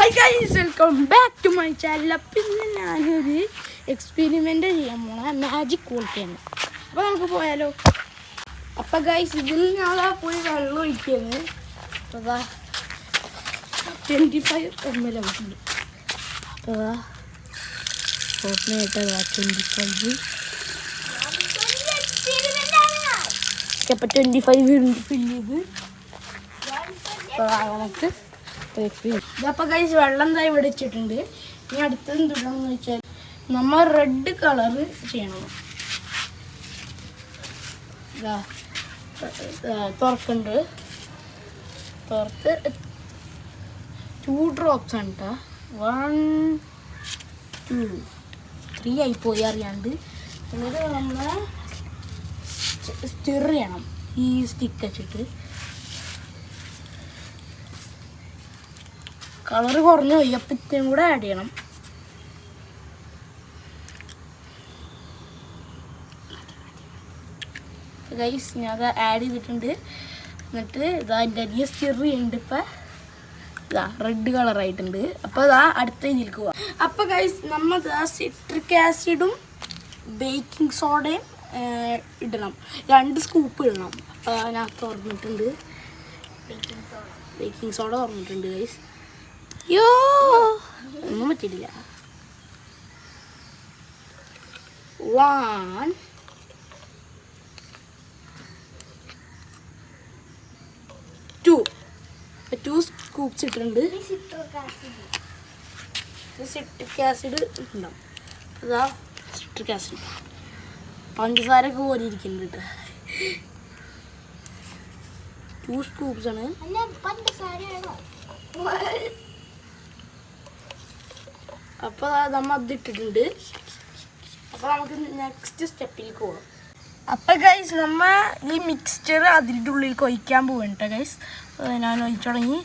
Hi guys, welcome back to my channel. അപ്പം ഇന്ന് ഞാനൊരു എക്സ്പെരിമെൻ്റ് ചെയ്യാൻ പോണ മാജിക് വോൾക്കാണ്. അപ്പോൾ നമുക്ക് പോയാലോ? അപ്പം ഗൈസ്, ഇതിൽ ഞാൻ പോയി വെള്ളം ഒഴിക്കുന്നത്. അപ്പോൾ 25 ml ആയിട്ടുണ്ട്. അപ്പോൾ ഓപ്പണായിട്ട് 25. അപ്പോൾ 25 ഫില്ല് ചെയ്ത് നമുക്ക് ഇതപ്പോൾ ഗൈസ് വെള്ളം എന്താ ഇവിടെ വെച്ചിട്ടുണ്ട്. ഇനി അടുത്തത് എന്തുണ്ടെന്ന് വെച്ചാൽ നമ്മൾ റെഡ് കളറ് ചെയ്യണം. തുറക്കുന്നുണ്ട്. തുറത്ത് 2 drops ആണ് കേട്ടോ. 1 2 3 ആയിപ്പോയി അറിയാണ്ട്. എന്നിട്ട് നമ്മൾ സ്റ്റിർ ചെയ്യണം ഈ സ്റ്റിക്ക് വെച്ചിട്ട്. കളറ് കുറഞ്ഞു പോയി, അപ്പം ഇത്രയും കൂടെ ആഡ് ചെയ്യണം. ഗൈസ്, ഞാൻ അത് ആഡ് ചെയ്തിട്ടുണ്ട്. എന്നിട്ട് ഇതാ എൻ്റെ അരിയ സ്റ്റിർ ചെയ്യുന്നുണ്ട്. ഇപ്പം ഇതാ റെഡ് കളറായിട്ടുണ്ട്. അപ്പോൾ ഇതാ അടുത്ത ഇതിലേക്ക് പോവാം. അപ്പോൾ ഗൈസ്, നമ്മൾ സിട്രിക് ആസിഡും ബേക്കിംഗ് സോഡയും ഇടണം. 2 സ്കൂപ്പ് ഇടണം. അപ്പോൾ ഞാൻ തുറന്നിട്ടുണ്ട്. ബേക്കിംഗ് സോഡ തുറന്നിട്ടുണ്ട് ഗൈസ്. യോ ഒന്നും പറ്റിയിട്ടില്ല. 1 2 സ്കൂപ്സ് ഇട്ടിട്ടുണ്ട്. സിട്രിക് ആസിഡ് ഉണ്ടാവും. ഇതാ സിട്രിക് ആസിഡ് പഞ്ചസാരൊക്കെ പോലെ ഇരിക്കുന്നുണ്ട് കേട്ടോ. 2 സ്കൂപ്സ് ആണ്. അപ്പോൾ നമ്മൾ അതിട്ടിട്ടുണ്ട്. അപ്പോൾ നമുക്ക് നെക്സ്റ്റ് സ്റ്റെപ്പിലേക്ക് പോകാം. അപ്പോൾ ഗൈസ്, നമ്മൾ ഈ മിക്സ്ചർ അതിൻ്റെ ഉള്ളിലേക്ക് ഒഴിക്കാൻ പോവാണ് കേട്ടോ ഗൈസ്. ഞാൻ ഒഴിച്ചു തുടങ്ങി.